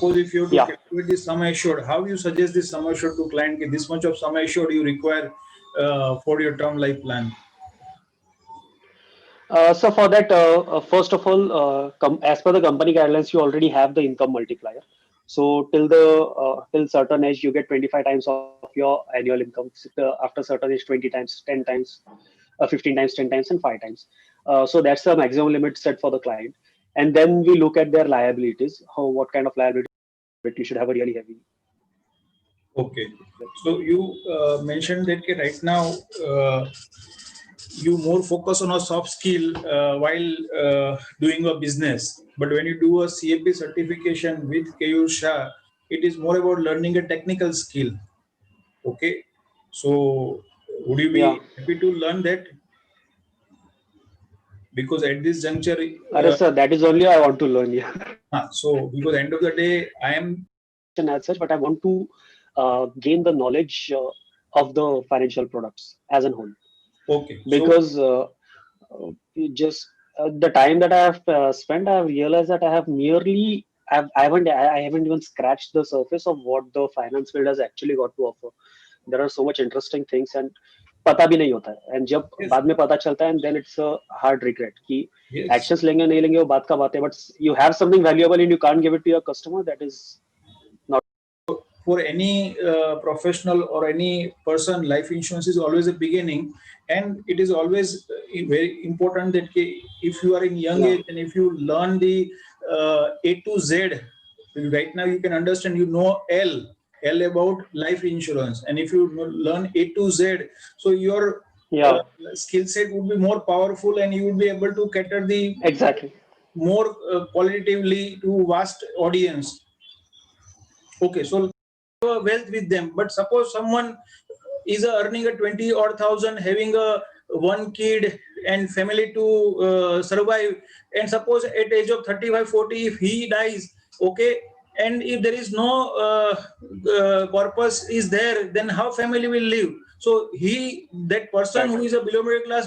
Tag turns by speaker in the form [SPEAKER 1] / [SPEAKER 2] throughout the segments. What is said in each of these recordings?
[SPEAKER 1] suppose if you have to
[SPEAKER 2] Yeah.
[SPEAKER 1] calculate the sum assured, how you suggest the sum assured to client? This much of sum assured you require for your term life plan.
[SPEAKER 2] So for that, first of all, as per the company guidelines, you already have the income multiplier. So till certain age, you get 25 times of your annual income. After certain age, 20 times, 10 times, 15 times, 10 times, and 5 times. So that's the maximum limit set for the client. And then we look at their liabilities. What kind of liability you should have a really heavy.
[SPEAKER 1] Okay. So you mentioned that right now you more focus on a soft skill while doing a business. But when you do a CFP certification with Keyur Shah, it is more about learning a technical skill. Okay. So would you be
[SPEAKER 2] Yeah.
[SPEAKER 1] happy to learn that? Because at this juncture,
[SPEAKER 2] Sir, that is only I want to learn. Yeah.
[SPEAKER 1] so because end of the day, I am
[SPEAKER 2] As such, but I want to gain the knowledge of the financial products as a whole.
[SPEAKER 1] okay. So
[SPEAKER 2] Because just the time that I have spent, I have realized that I haven't even scratched the surface of what the finance field has actually got to offer. There are so much interesting things and पता भी नहीं होता है and जब
[SPEAKER 1] yes,
[SPEAKER 2] बाद में पता चलता है and then it's a hard regret कि
[SPEAKER 1] yes.
[SPEAKER 2] actions लेंगे नहीं लेंगे वो बात का बात है but you have something valuable and you can't give it to your customer, that is not.
[SPEAKER 1] For any professional or any person, life insurance is always a beginning, and it is always very important that if you are in young
[SPEAKER 2] Yeah.
[SPEAKER 1] age and if you learn the A to Z, right now you can understand, you know L about life insurance, and if you learn A to Z, so your
[SPEAKER 2] Yeah.
[SPEAKER 1] skill set would be more powerful, and you would be able to cater the
[SPEAKER 2] Exactly.
[SPEAKER 1] more qualitatively to vast audience. Okay, so wealth with them, but suppose someone is earning a 20 or thousand, having a one kid and family to survive, and suppose at age of 35 40 if he dies, okay, and if there is no corpus is there, then how family will live? So that person who is a below middle class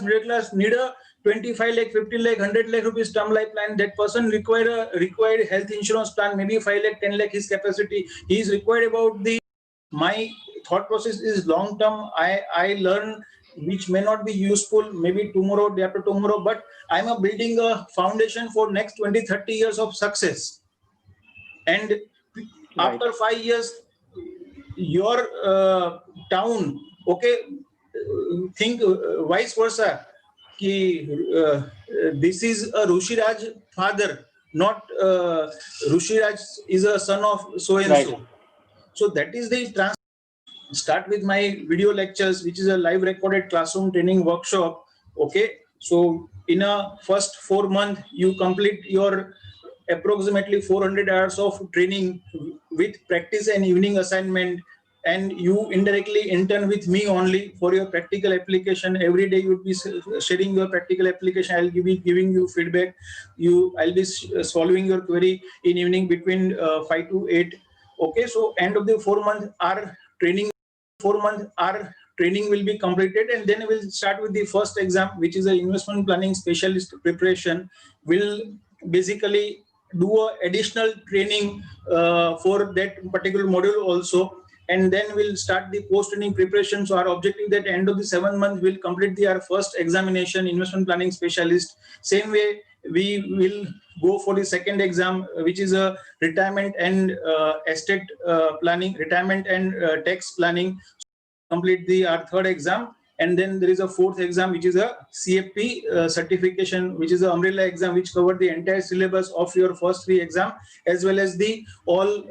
[SPEAKER 1] need a 25 lakh, 50 lakh, 100 lakh rupees term life plan. That person required health insurance plan, maybe 5 lakh, 10 lakh his capacity. He is required about the, my thought process is long term. I learn which may not be useful maybe tomorrow, day after tomorrow, but I'm building a foundation for next 20, 30 years of success. And after 5 years, your town, okay, think vice versa. This is a Rushiraj father, not Rushiraj is a son of so and so. So that is the start with my video lectures, which is a live recorded classroom training workshop. Okay, so in a first 4 month, you complete your approximately 400 hours of training with practice and evening assignment, and you indirectly intern with me only for your practical application. Every day you would be sharing your practical application. I'll be giving you feedback. I'll be solving your query in evening between 5 to 8. Okay, so end of the 4 month our training will be completed, and then we'll start with the first exam, which is a investment planning specialist preparation. We'll basically do a additional training for that particular module also, and then we'll start the post training preparation. So our objective that end of the 7 month we'll complete our first examination, investment planning specialist. Same way we will go for the second exam, which is a retirement and estate planning, retirement and tax planning. Complete our third exam, and then there is a fourth exam, which is a CFP certification, which is an umbrella exam which covers the entire syllabus of your first three exam as well as the all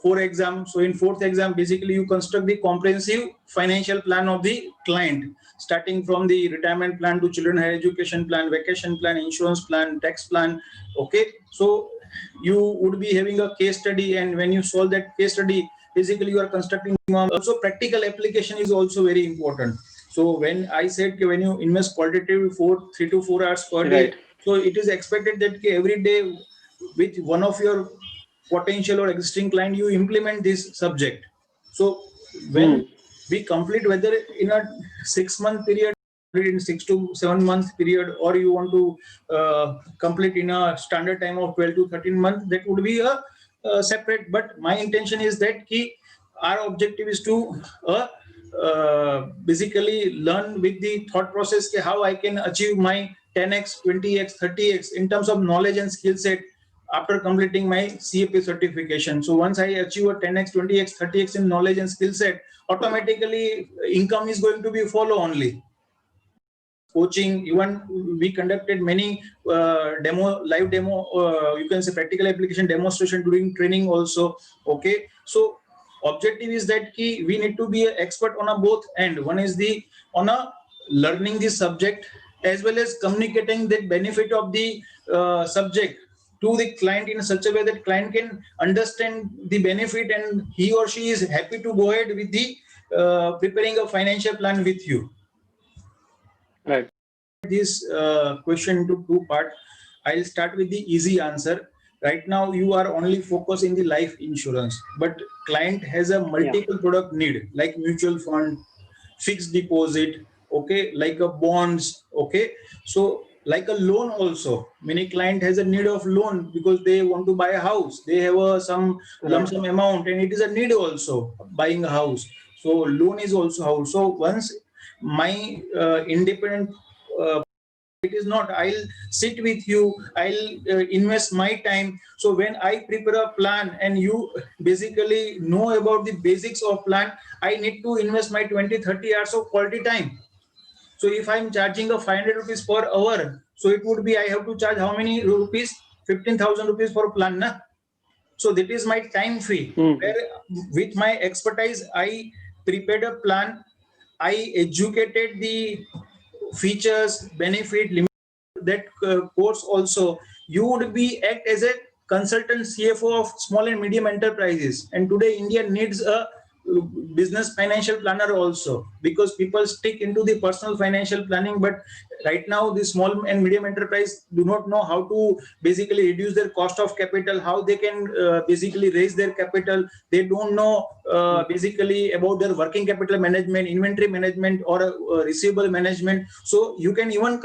[SPEAKER 1] four exams. So in fourth exam, basically you construct the comprehensive financial plan of the client, starting from the retirement plan to children higher education plan, vacation plan, insurance plan, tax plan. Okay, so you would be having a case study, and when you solve that case study, basically you are constructing. Also practical application is also very important. So when I said when you invest qualitatively 3 to 4 hours per day, so it is expected that every day with one of your potential or existing client you implement this subject. So when we complete, whether in a 6 month period, in 6 to 7 months period, or you want to complete in a standard time of 12 to 13 months, that would be a separate, but my intention is that our objective is to basically learn with the thought process how I can achieve my 10x, 20x, 30x in terms of knowledge and skill set after completing my CAP certification. So once I achieve a 10x, 20x, 30x in knowledge and skill set, automatically income is going to be follow only. Coaching, even we conducted many live demo, you can say practical application demonstration during training also. Okay, so objective is that we need to be an expert on a both end. One is the on a learning the subject as well as communicating the benefit of the subject to the client in such a way that client can understand the benefit and he or she is happy to go ahead with the preparing a financial plan with you.
[SPEAKER 2] Right.
[SPEAKER 1] This question into two parts. I'll start with the easy answer. Right now, you are only focused in the life insurance, but client has a multiple product need like mutual fund, fixed deposit, okay, like a bonds, okay. So like a loan also, many client has a need of loan because they want to buy a house. They have some lump sum amount, and it is a need also buying a house. So loan is also house. So once my independent it is not, I'll sit with you, I'll invest my time. So when I prepare a plan and you basically know about the basics of plan, I need to invest my 20-30 hours of quality time. So if I'm charging a 500 rupees per hour, so it would be I have to charge how many rupees? 15,000 rupees for plan, na? So that is my time fee. Where with my expertise, I prepared a plan, I educated the features, benefit, limit that course also. You would be act as a consultant CFO of small and medium enterprises. And today India needs a business financial planner also, because people stick into the personal financial planning, but right now the small and medium enterprise do not know how to basically reduce their cost of capital, how they can basically raise their capital. They don't know basically about their working capital management, inventory management, or receivable management. So you can even